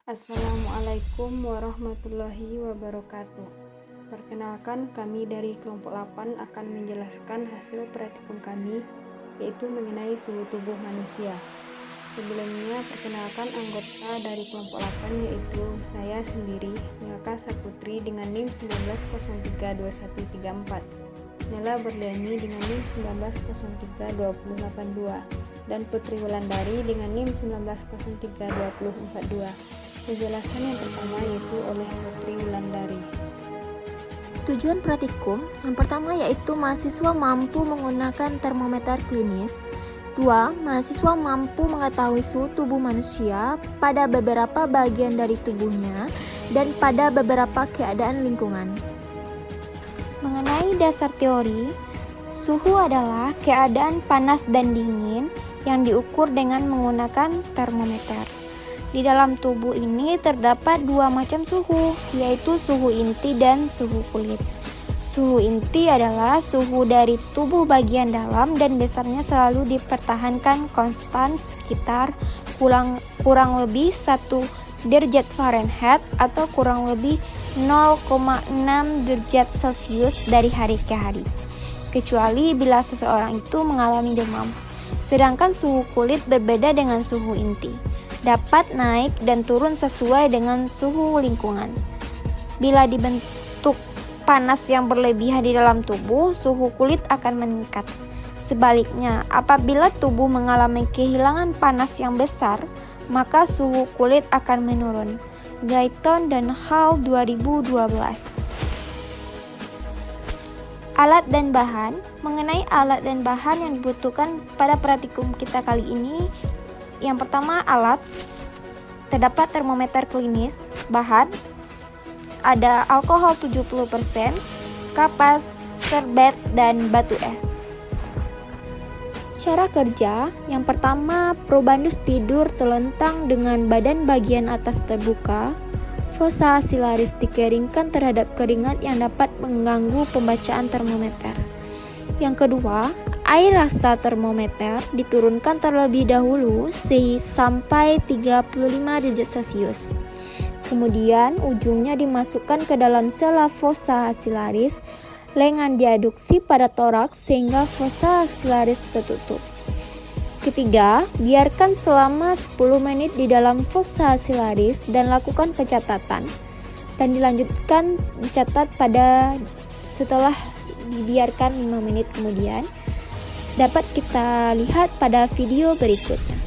Assalamualaikum warahmatullahi wabarakatuh. Perkenalkan, kami dari kelompok 8 akan menjelaskan hasil praktikum kami, yaitu mengenai suhu tubuh manusia. Sebelumnya, perkenalkan anggota dari kelompok 8, yaitu saya sendiri, Milka Saputri dengan NIM 19032134, Nela Berliani dengan NIM 19032082, dan Putri Wulandari dengan NIM 19032042. Penjelasan yang pertama yaitu oleh Putri Wulandari. Tujuan praktikum yang pertama yaitu mahasiswa mampu menggunakan termometer klinis. 2. Mahasiswa mampu mengetahui suhu tubuh manusia pada beberapa bagian dari tubuhnya dan pada beberapa keadaan lingkungan. Mengenai dasar teori, suhu adalah keadaan panas dan dingin yang diukur dengan menggunakan termometer. Di dalam tubuh ini terdapat dua macam suhu, yaitu suhu inti dan suhu kulit. Suhu inti adalah suhu dari tubuh bagian dalam dan besarnya selalu dipertahankan konstan sekitar kurang lebih 1 derajat Fahrenheit atau kurang lebih 0,6 derajat Celcius dari hari ke hari, kecuali bila seseorang itu mengalami demam. Sedangkan suhu kulit berbeda dengan suhu inti, dapat naik dan turun sesuai dengan suhu lingkungan. Bila dibentuk panas yang berlebihan di dalam tubuh, suhu kulit akan meningkat. Sebaliknya, apabila tubuh mengalami kehilangan panas yang besar, maka suhu kulit akan menurun. Guyton dan Hall 2012. Alat dan bahan. Mengenai alat dan bahan yang dibutuhkan pada praktikum kita kali ini, yang pertama alat, terdapat termometer klinis. Bahan, ada alkohol 70%, kapas, serbet, dan batu es. Cara kerja, yang pertama probandus tidur telentang dengan badan bagian atas terbuka. Fossa axillaris dikeringkan terhadap keringat yang dapat mengganggu pembacaan termometer. Yang kedua, air raksa termometer diturunkan terlebih dahulu sampai 35 derajat Celcius. Kemudian ujungnya dimasukkan ke dalam sela fossa axillaris, lengan diaduksi pada toraks sehingga fossa axillaris tertutup. Ketiga, biarkan selama 10 menit di dalam fossa axillaris dan lakukan pencatatan. Dan dilanjutkan dicatat pada setelah dibiarkan 5 menit kemudian. Dapat kita lihat pada video berikutnya.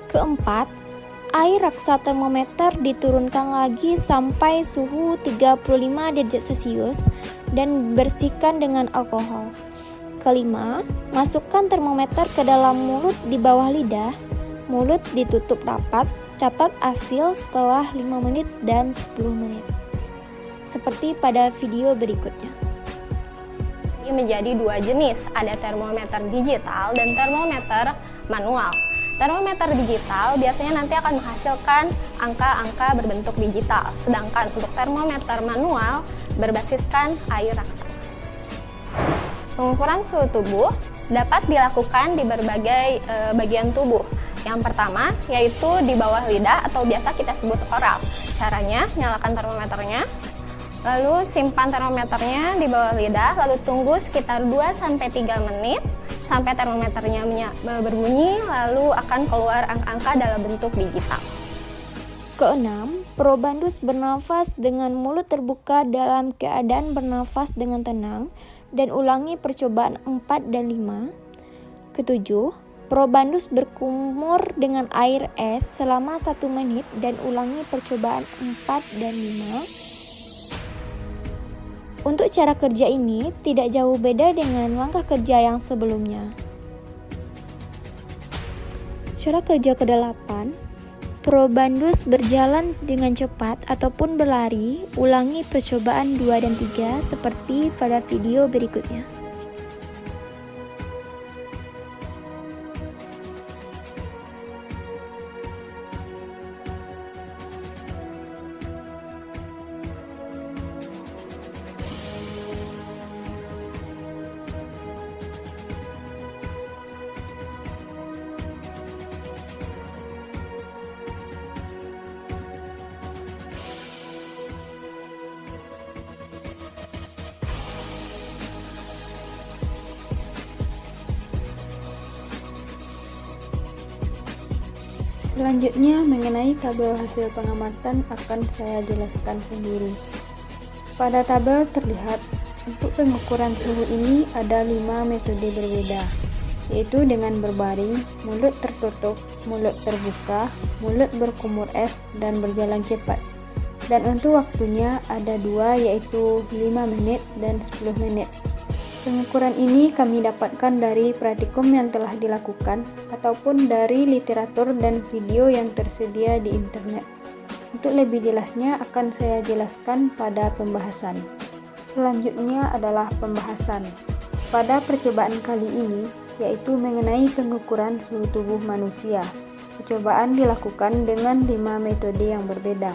Keempat, air raksa termometer diturunkan lagi sampai suhu 35 derajat Celcius dan bersihkan dengan alkohol. Kelima, masukkan termometer ke dalam mulut di bawah lidah. Mulut ditutup rapat. Catat hasil setelah 5 menit dan 10 menit. Seperti pada video berikutnya. Ini menjadi dua jenis, ada termometer digital dan termometer manual. Termometer digital biasanya nanti akan menghasilkan angka-angka berbentuk digital, sedangkan untuk termometer manual berbasiskan air raksa. Pengukuran suhu tubuh dapat dilakukan di berbagai bagian tubuh. Yang pertama yaitu di bawah lidah atau biasa kita sebut oral. Caranya, nyalakan termometernya, lalu simpan termometernya di bawah lidah, lalu tunggu sekitar 2-3 menit sampai termometernya berbunyi, lalu akan keluar angka-angka dalam bentuk digital. Keenam, probandus bernafas dengan mulut terbuka dalam keadaan bernafas dengan tenang dan ulangi percobaan 4 dan 5. Ketujuh, probandus berkumur dengan air es selama 1 menit dan ulangi percobaan 4 dan 5. Untuk cara kerja ini tidak jauh beda dengan langkah kerja yang sebelumnya. Cara kerja ke-8, probandus berjalan dengan cepat ataupun berlari, ulangi percobaan 2 dan 3 seperti pada video berikutnya. Selanjutnya, mengenai tabel hasil pengamatan akan saya jelaskan sendiri. Pada tabel terlihat, untuk pengukuran suhu ini ada 5 metode berbeda, yaitu dengan berbaring, mulut tertutup, mulut terbuka, mulut berkumur es, dan berjalan cepat. Dan untuk waktunya ada 2, yaitu 5 menit dan 10 menit. Pengukuran ini kami dapatkan dari praktikum yang telah dilakukan ataupun dari literatur dan video yang tersedia di internet. Untuk lebih jelasnya akan saya jelaskan pada pembahasan. Selanjutnya adalah pembahasan. Pada percobaan kali ini, yaitu mengenai pengukuran suhu tubuh manusia. Percobaan dilakukan dengan 5 metode yang berbeda.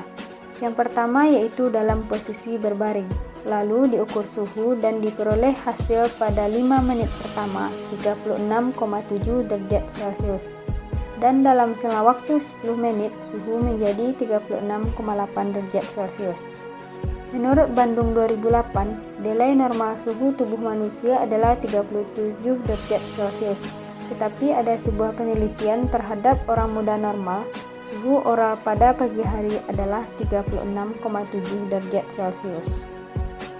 Yang pertama yaitu dalam posisi berbaring. Lalu diukur suhu dan diperoleh hasil pada 5 menit pertama 36,7 derajat Celcius. Dan dalam selang waktu 10 menit suhu menjadi 36,8 derajat Celcius. Menurut Bandung 2008, nilai normal suhu tubuh manusia adalah 37 derajat Celcius. Tetapi ada sebuah penelitian terhadap orang muda normal, suhu oral pada pagi hari adalah 36,7 derajat Celcius.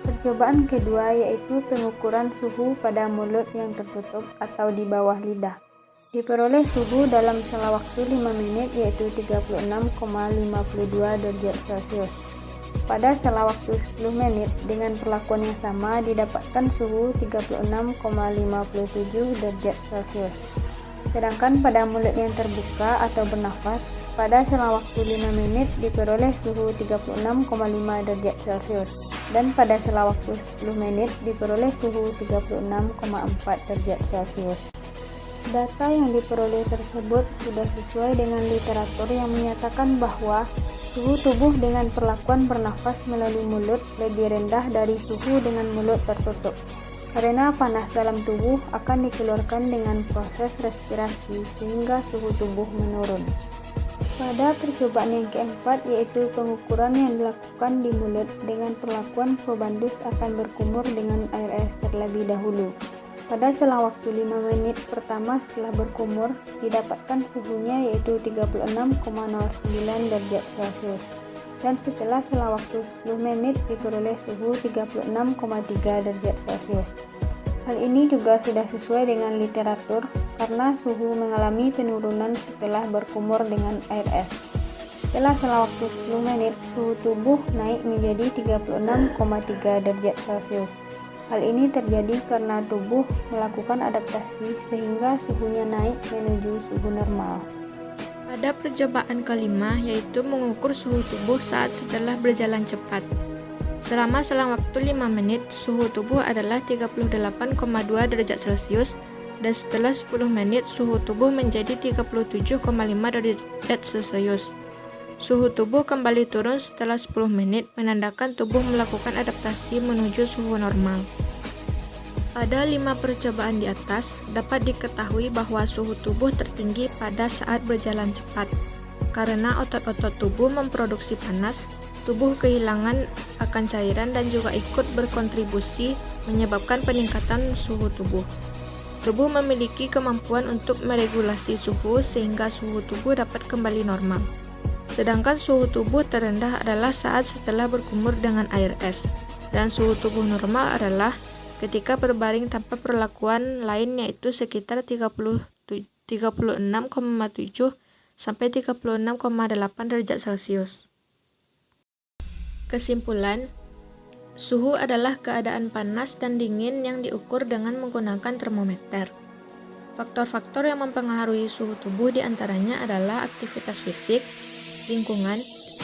Percobaan kedua yaitu pengukuran suhu pada mulut yang tertutup atau di bawah lidah. Diperoleh suhu dalam selang waktu 5 menit yaitu 36,52 derajat Celcius. Pada selang waktu 10 menit dengan perlakuan yang sama didapatkan suhu 36,57 derajat Celcius. Sedangkan pada mulut yang terbuka atau bernafas, pada selang waktu 5 menit diperoleh suhu 36,5 derajat Celcius. Dan pada selang waktu 10 menit diperoleh suhu 36,4 derajat Celcius. Data yang diperoleh tersebut sudah sesuai dengan literatur yang menyatakan bahwa suhu tubuh dengan perlakuan bernafas melalui mulut lebih rendah dari suhu dengan mulut tertutup. Karena panas dalam tubuh akan dikeluarkan dengan proses respirasi sehingga suhu tubuh menurun. Pada percobaan yang keempat yaitu pengukuran yang dilakukan di mulut dengan perlakuan probandus akan berkumur dengan air es terlebih dahulu. Pada selang waktu 5 menit pertama setelah berkumur didapatkan suhunya yaitu 36,09 derajat Celcius. Dan setelah selang waktu 10 menit diperoleh suhu 36,3 derajat Celcius. Hal ini juga sudah sesuai dengan literatur karena suhu mengalami penurunan setelah berkumur dengan air es. Setelah selang waktu 10 menit, suhu tubuh naik menjadi 36,3 derajat Celcius. Hal ini terjadi karena tubuh melakukan adaptasi sehingga suhunya naik menuju suhu normal. Pada percobaan kelima yaitu mengukur suhu tubuh saat setelah berjalan cepat. Selama selang waktu 5 menit, suhu tubuh adalah 38,2 derajat Celcius dan setelah 10 menit, suhu tubuh menjadi 37,5 derajat Celcius. Suhu tubuh kembali turun setelah 10 menit, menandakan tubuh melakukan adaptasi menuju suhu normal. Pada 5 percobaan di atas, dapat diketahui bahwa suhu tubuh tertinggi pada saat berjalan cepat. Karena otot-otot tubuh memproduksi panas, tubuh kehilangan akan cairan dan juga ikut berkontribusi menyebabkan peningkatan suhu tubuh. Tubuh memiliki kemampuan untuk meregulasi suhu sehingga suhu tubuh dapat kembali normal. Sedangkan suhu tubuh terendah adalah saat setelah berkumur dengan air es, dan suhu tubuh normal adalah ketika berbaring tanpa perlakuan lain, yaitu sekitar 36,7 sampai 36,8 derajat Celcius. Kesimpulan, suhu adalah keadaan panas dan dingin yang diukur dengan menggunakan termometer. Faktor-faktor yang mempengaruhi suhu tubuh diantaranya adalah aktivitas fisik, lingkungan,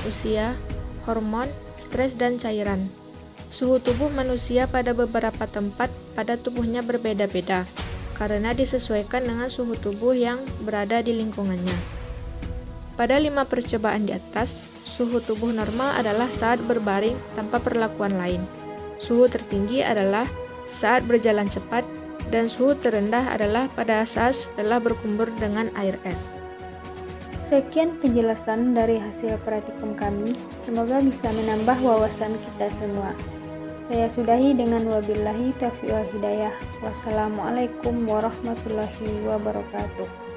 usia, hormon, stres, dan cairan. Suhu tubuh manusia pada beberapa tempat pada tubuhnya berbeda-beda, karena disesuaikan dengan suhu tubuh yang berada di lingkungannya. Pada 5 percobaan di atas, suhu tubuh normal adalah saat berbaring tanpa perlakuan lain. Suhu tertinggi adalah saat berjalan cepat, dan suhu terendah adalah pada saat setelah berkumur dengan air es. Sekian penjelasan dari hasil praktikum kami, semoga bisa menambah wawasan kita semua. Saya sudahi dengan wabillahi taufiq wal hidayah. Wassalamualaikum warahmatullahi wabarakatuh.